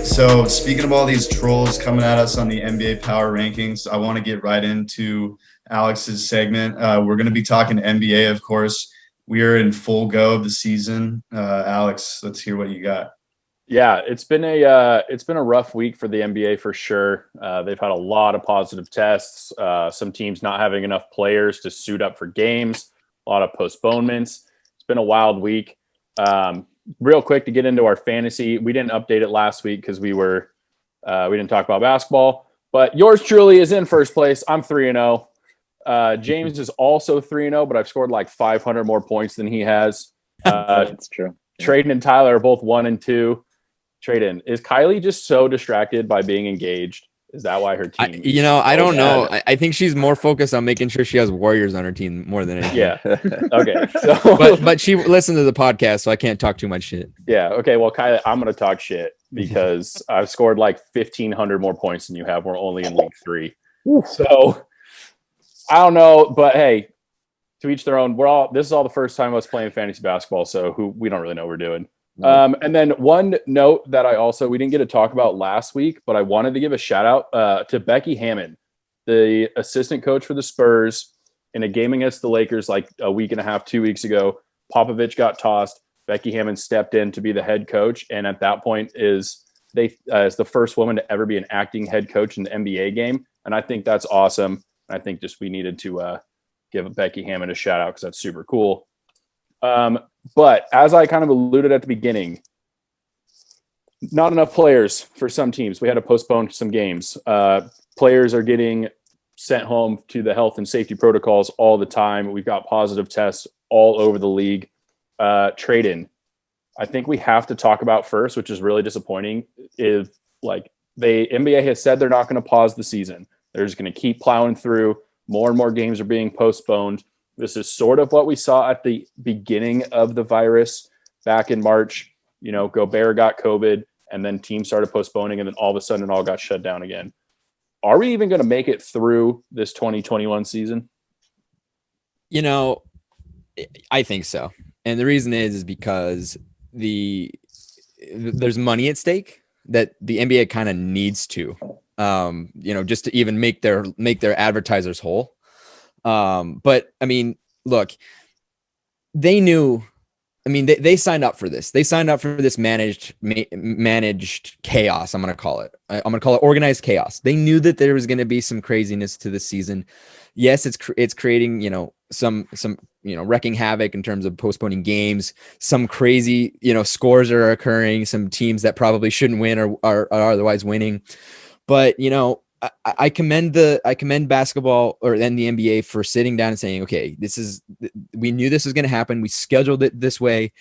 So speaking of all these trolls coming at us on the NBA Power Rankings, I want to get right into Alex's segment. We're going to be talking NBA, of course. We are in full go of the season. Alex, let's hear what you got. Yeah, it's been a rough week for the NBA for sure. They've had a lot of positive tests. Some teams not having enough players to suit up for games. A lot of postponements. It's been a wild week. Real quick to get into our fantasy, we didn't update it last week because we didn't talk about basketball. But yours truly is in first place. I'm 3-0. James is also 3-0, but I've scored like 500 more points than he has. That's true. Trayden and Tyler are both 1-2. Trayden, is Kylie just so distracted by being engaged? Is that why her team? I don't know. I think she's more focused on making sure she has Warriors on her team more than anything. Yeah. Okay. So, but she listened to the podcast, so I can't talk too much shit. Yeah. Okay. Well, Kylie, I'm going to talk shit because I've scored like 1,500 more points than you have. We're only in league 3. So I don't know, but hey, to each their own. This is all the first time us playing fantasy basketball, so we don't really know what we're doing. And then one note that we didn't get to talk about last week, but I wanted to give a shout out to Becky Hammon, the assistant coach for the Spurs in a game against the Lakers like a week and a half, 2 weeks ago. Popovich got tossed. Becky Hammon stepped in to be the head coach. And at that point is the first woman to ever be an acting head coach in the NBA game. And I think that's awesome. I think we needed to give Becky Hammon a shout out because that's super cool. But as I kind of alluded at the beginning, not enough players for some teams. We had to postpone some games. Players are getting sent home to the health and safety protocols all the time. We've got positive tests all over the league. Trade-in, I think we have to talk about first, which is really disappointing, is like the NBA has said they're not going to pause the season. They're just going to keep plowing through. More and more games are being postponed. This is sort of what we saw at the beginning of the virus back in March. Gobert got COVID, and then teams started postponing, and then all of a sudden it all got shut down again. Are we even going to make it through this 2021 season? I think so. And the reason is because there's money at stake that the NBA kind of needs to, just to even make their advertisers whole. But I mean, look, they knew, they signed up for this. They signed up for this managed chaos. I'm going to call it organized chaos. They knew that there was going to be some craziness to this season. Yes, it's creating, some wrecking havoc in terms of postponing games. Some crazy, scores are occurring. Some teams that probably shouldn't win are otherwise winning. But, I commend basketball then the NBA for sitting down and saying, okay, we knew this was going to happen. We scheduled it this way.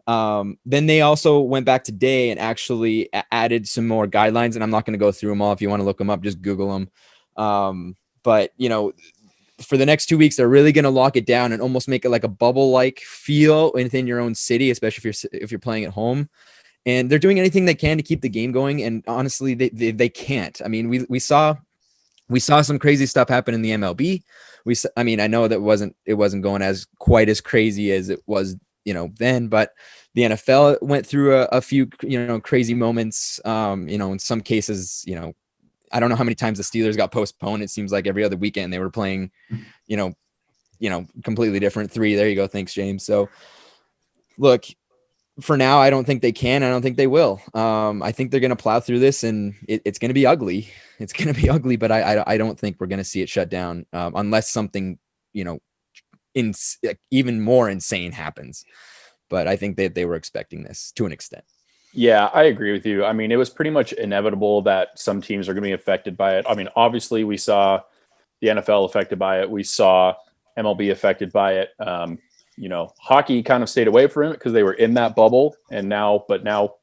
Then they also went back today and actually added some more guidelines, and I'm not going to go through them all. If you want to look them up, just Google them. But for the next 2 weeks, they're really going to lock it down and almost make it like a bubble-like feel within your own city, especially if you're playing at home. And they're doing anything they can to keep the game going. And honestly, they can't. I mean, we saw some crazy stuff happen in the MLB. I know that it wasn't going quite as crazy as it was, then, but the NFL went through a few, crazy moments. In some cases, I don't know how many times the Steelers got postponed. It seems like every other weekend they were playing, completely different 3. There you go. Thanks, James. So look, for now, I don't think they can. I don't think they will. I think they're going to plow through this, and it's going to be ugly. It's going to be ugly, but I don't think we're going to see it shut down unless something, even more insane happens. But I think that they were expecting this to an extent. Yeah, I agree with you. I mean, it was pretty much inevitable that some teams are going to be affected by it. I mean, obviously, we saw the NFL affected by it. We saw MLB affected by it. Hockey kind of stayed away from it because they were in that bubble, but now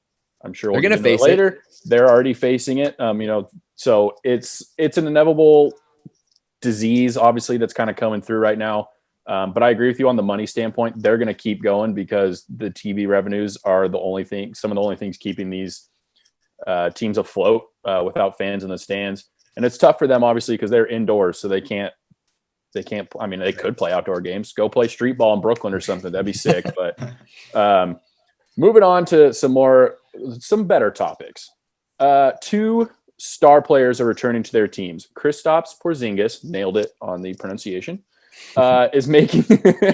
I'm sure they're going to face it later. They're already facing it. So it's an inevitable disease, obviously, that's kind of coming through right now. But I agree with you on the money standpoint. They're going to keep going because the TV revenues are some of the only things keeping these teams afloat without fans in the stands. And it's tough for them, obviously, because they're indoors, so they can't they can't. I mean, they could play outdoor games. Go play street ball in Brooklyn or something. That'd be sick. But moving on to some better topics. 2 star players are returning to their teams. Kristaps Porzingis, nailed it on the pronunciation, is making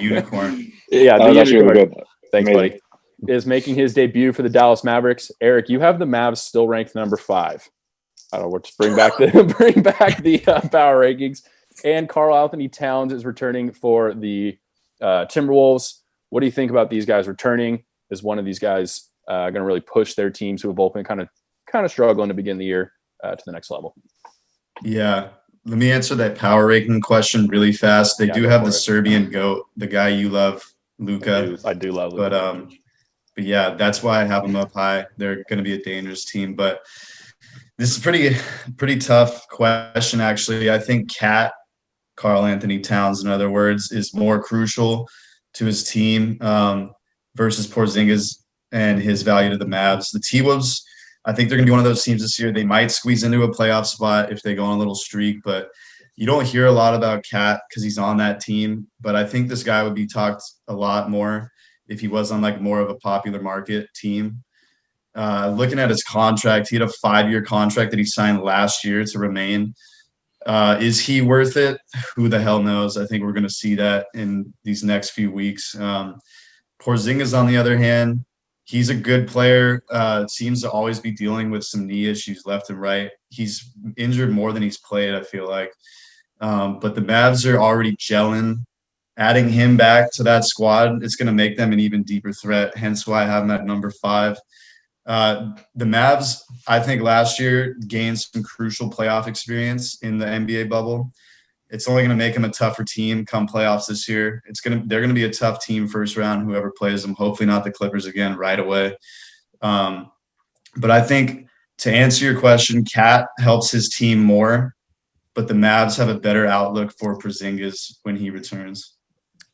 Unicorn. Yeah, That was actually really good. Thanks, Amazing. buddy. Is making his debut for the Dallas Mavericks. Eric, you have the Mavs still ranked number 5. I don't know what to bring back the power rankings. And Karl Anthony Towns is returning for the Timberwolves. What do you think about these guys returning? Is one of these guys going to really push their teams who have both been kind of struggling to begin the year to the next level? Yeah. Let me answer that power ranking question really fast. They do have the Serbian GOAT, the guy you love, Luka. I do love Luka. But yeah, that's why I have them up high. They're going to be a dangerous team. But this is pretty tough question, actually. I think Karl Anthony Towns, in other words, is more crucial to his team versus Porzingis and his value to the Mavs. The T-Wolves, I think they're going to be one of those teams this year. They might squeeze into a playoff spot if they go on a little streak, but you don't hear a lot about Cat because he's on that team. But I think this guy would be talked a lot more if he was on like more of a popular market team. Looking at his contract, he had a 5-year contract that he signed last year to remain. Is he worth it? Who the hell knows? I think we're going to see that in these next few weeks. Porzingis, on the other hand, he's a good player. Seems to always be dealing with some knee issues left and right. He's injured more than he's played, I feel like. But the Mavs are already gelling. Adding him back to that squad, it's going to make them an even deeper threat, hence why I have him at number 5. The Mavs, I think last year gained some crucial playoff experience in the NBA bubble. It's only going to make them a tougher team come playoffs this year. They're going to be a tough team first round, whoever plays them. Hopefully not the Clippers again right away. But I think to answer your question, Cat helps his team more, but the Mavs have a better outlook for Porzingis when he returns.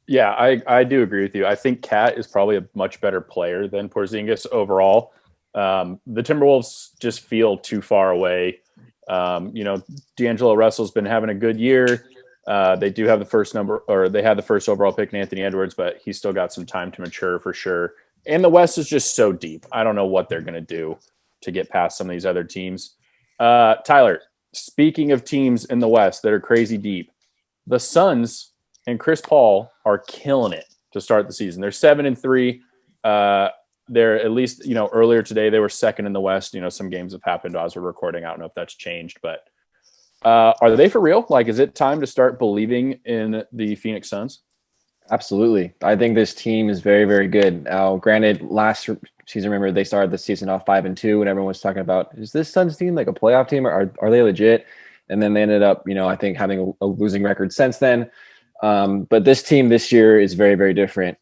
Yeah, I do agree with you. I think Cat is probably a much better player than Porzingis overall. The Timberwolves just feel too far away. D'Angelo Russell's been having a good year. They do have they had the first overall pick in Anthony Edwards, but he's still got some time to mature for sure. And the West is just so deep. I don't know what they're going to do to get past some of these other teams. Tyler, speaking of teams in the West that are crazy deep, the Suns and Chris Paul are killing it to start the season. They're 7-3. They're at least, earlier today they were second in the West. Some games have happened as we're recording. I don't know if that's changed, but are they for real? Like, is it time to start believing in the Phoenix Suns? Absolutely. I think this team is very, very good. Now, granted, last season, remember, they started the season off 5-2, and everyone was talking about, is this Suns team like a playoff team, or are they legit? And then they ended up, I think having a losing record since then. But this team this year is very, very different.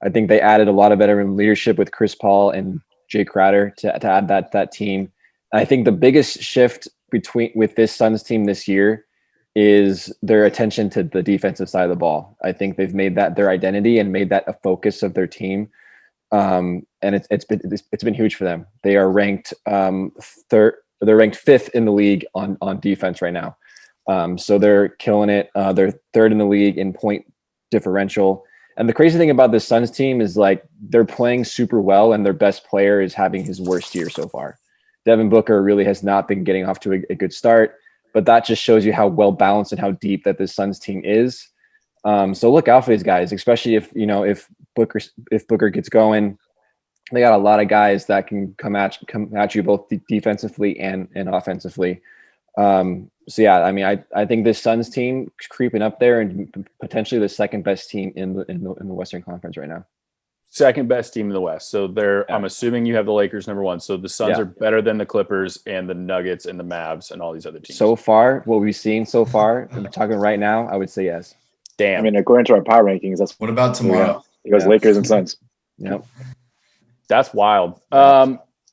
I think they added a lot of veteran leadership with Chris Paul and Jay Crowder to add that team. And I think the biggest shift with this Suns team this year is their attention to the defensive side of the ball. I think they've made that their identity and made that a focus of their team. And it's been huge for them. They are ranked third. They're ranked 5th in the league on defense right now. So they're killing it. They're 3rd in the league in point differential. And the crazy thing about this Suns team is like they're playing super well, and their best player is having his worst year so far. Devin Booker really has not been getting off to a good start, but that just shows you how well balanced and how deep that this Suns team is. So look out for these guys, especially if Booker gets going. They got a lot of guys that can come at you both defensively and offensively. So yeah, I mean, I think this Suns team is creeping up there and potentially the second best team in the Western Conference right now. Second best team in the West. So I'm assuming you have the Lakers number 1. So the Suns are better than the Clippers and the Nuggets and the Mavs and all these other teams. So far, what we've seen so far, I'm talking right now, I would say yes. Damn. I mean, according to our power rankings, that's What about tomorrow? It goes Lakers and Suns. Yep. That's wild.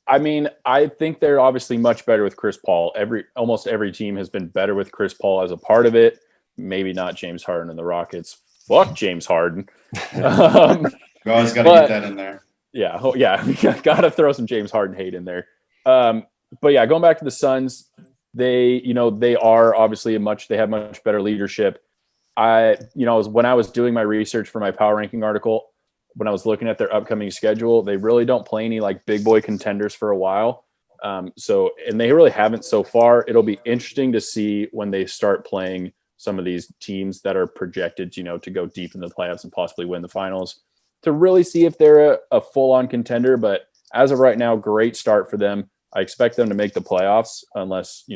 I mean, I think they're obviously much better with Chris Paul. Almost every team has been better with Chris Paul as a part of it. Maybe not James Harden and the Rockets. Fuck James Harden. We always got to get that in there. Yeah. We got to throw some James Harden hate in there. But yeah, going back to the Suns, they are obviously they have much better leadership. when I was doing my research for my power ranking article, when I was looking at their upcoming schedule, they really don't play any like big boy contenders for a while. And they really haven't so far. It'll be interesting to see when they start playing some of these teams that are projected, to go deep in the playoffs and possibly win the finals, to really see if they're a full-on contender. But as of right now, great start for them. I expect them to make the playoffs unless,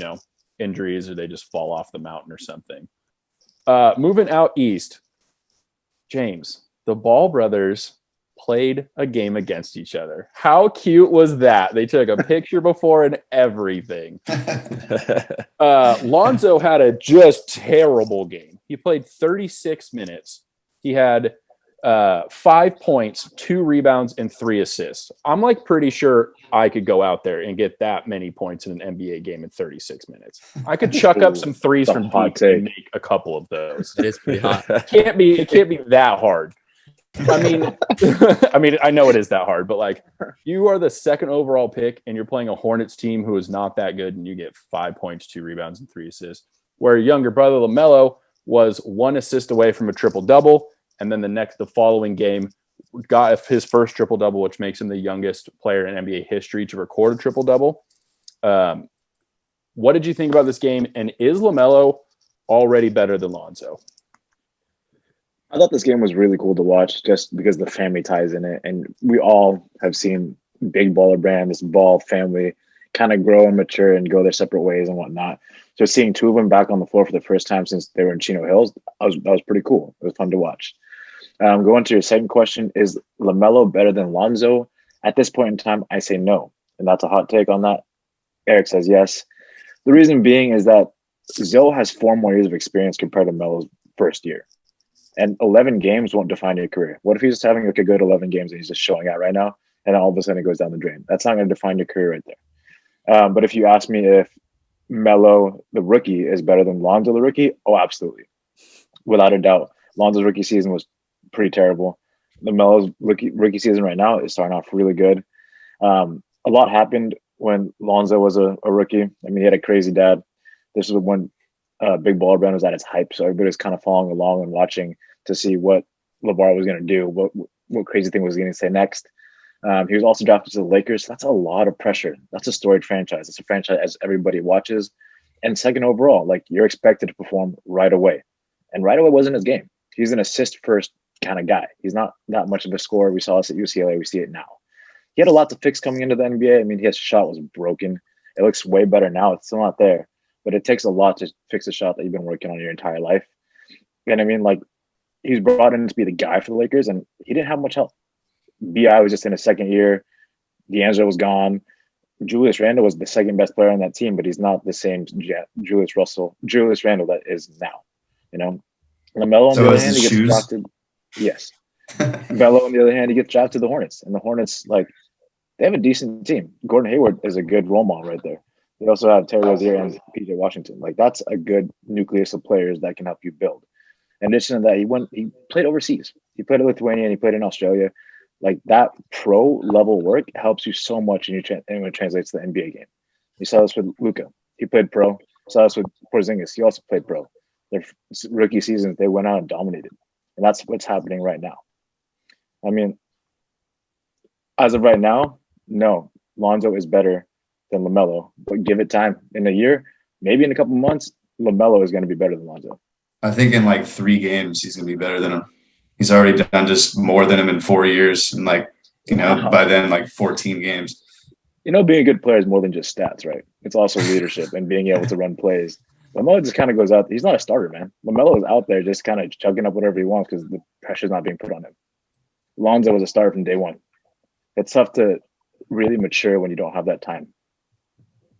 injuries or they just fall off the mountain or something. Moving out east, James, the Ball brothers played a game against each other. How cute was that? They took a picture before and everything. Lonzo had a just terrible game. He played 36 minutes. He had 5 points, 2 rebounds, and 3 assists. I'm like pretty sure I could go out there and get that many points in an NBA game in 36 minutes. I could chuck up some threes from deep and make a couple of those. It is pretty hot. It can't be that hard. I mean, I know it is that hard, but like, you are the second overall pick and you're playing a Hornets team who is not that good, and you get 5 points, 2 rebounds, and 3 assists. Where your younger brother LaMelo was 1 assist away from a triple-double, and then the following game got his first triple-double, which makes him the youngest player in NBA history to record a triple-double. What did you think about this game, and is LaMelo already better than Lonzo? I thought this game was really cool to watch just because the family ties in it. And we all have seen big baller brand, this Ball family kind of grow and mature and go their separate ways and whatnot. So seeing 2 of them back on the floor for the first time since they were in Chino Hills, that was pretty cool. It was fun to watch. Going to your second question, is LaMelo better than Lonzo? At this point in time, I say no. And that's a hot take on that. Eric says yes. The reason being is that Zoe has 4 more years of experience compared to Melo's first year. And 11 games won't define your career. What if he's just having like a good 11 games and he's just showing out right now, and then all of a sudden it goes down the drain? That's not going to define your career right there. But if you ask me if Melo, the rookie, is better than Lonzo, the rookie, oh, absolutely. Without a doubt. Lonzo's rookie season was pretty terrible. The Melo's rookie season right now is starting off really good. A lot happened when Lonzo was a rookie. I mean, he had a crazy dad. This is when Big Baller Brand was at its hype, so everybody was kind of following along and watching to see what LeVar was going to do, what crazy thing was going to say next. He was also drafted to the Lakers. So that's a lot of pressure. That's a storied franchise. It's a franchise as everybody watches. And second overall, like, you're expected to perform right away. And right away wasn't his game. He's an assist first kind of guy. He's not that much of a scorer. We saw this at UCLA. We see it now. He had a lot to fix coming into the NBA. I mean, his shot was broken. It looks way better now. It's still not there. But it takes a lot to fix a shot that you've been working on your entire life. And I mean, like, he's brought in to be the guy for the Lakers, and he didn't have much help. B.I. was just in his second year. D'Angelo was gone. Julius Randle was the second best player on that team, but he's not the same Julius Randle that is now. LaMelo, on the other hand, he gets drafted. Yes. Melo, on the other hand, he gets drafted to the Hornets. And the Hornets, like, they have a decent team. Gordon Hayward is a good role model right there. They also have Terry Rozier and PJ Washington. Like, that's a good nucleus of players that can help you build. In addition to that, he played overseas. He played in Lithuania and he played in Australia. Like, that pro level work helps you so much when it translates to the NBA game. You saw this with Luka. He played pro. You saw this with Porzingis. He also played pro. Their rookie seasons, they went out and dominated. And that's what's happening right now. I mean, as of right now, no, Lonzo is better than LaMelo, but give it time. In a year, maybe in a couple months, LaMelo is going to be better than Lonzo. I think in like 3 games, he's going to be better than him. He's already done just more than him in 4 years. And by then, like 14 games. Being a good player is more than just stats, right? It's also leadership and being able to run plays. LaMelo just kind of goes out. He's not a starter, man. LaMelo is out there just kind of chugging up whatever he wants because the pressure's not being put on him. Lonzo was a starter from day one. It's tough to really mature when you don't have that time.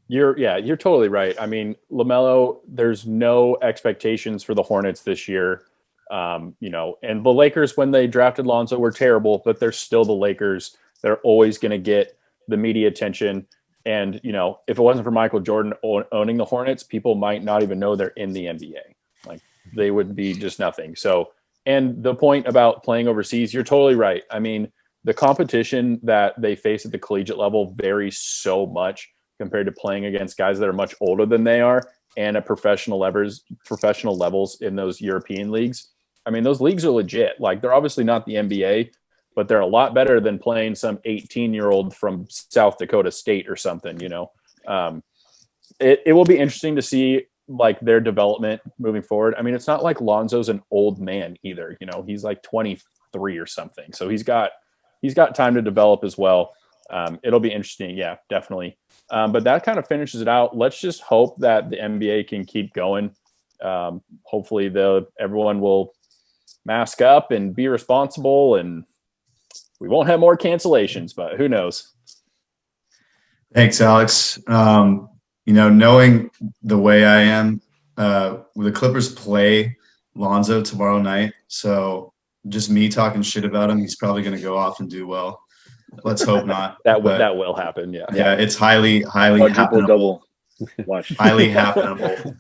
You're totally right. I mean, LaMelo, there's no expectations for the Hornets this year. And the Lakers, when they drafted Lonzo, were terrible, but they're still the Lakers. They're always going to get the media attention. And, if it wasn't for Michael Jordan owning the Hornets, people might not even know they're in the NBA. Like, they would be just nothing. So, and the point about playing overseas, you're totally right. I mean, the competition that they face at the collegiate level varies so much compared to playing against guys that are much older than they are. and at professional levels in those European leagues. I mean, those leagues are legit. Like, they're obviously not the NBA, but they're a lot better than playing some 18-year-old from South Dakota State or something, you know. It will be interesting to see like their development moving forward. I mean, it's not like Lonzo's an old man either, you know. He's like 23 or something. So he's got time to develop as well. It'll be interesting. Yeah, definitely. But that kind of finishes it out. Let's just hope that the NBA can keep going. Hopefully everyone will mask up and be responsible, and we won't have more cancellations, but who knows? Thanks, Alex. You know, knowing the way I am, the Clippers play Lonzo tomorrow night. So just me talking shit about him, he's probably going to go off and do well. Let's hope not. That will happen. Yeah. Yeah, it's highly Quadruple happenable. double. Watch. Highly happenable.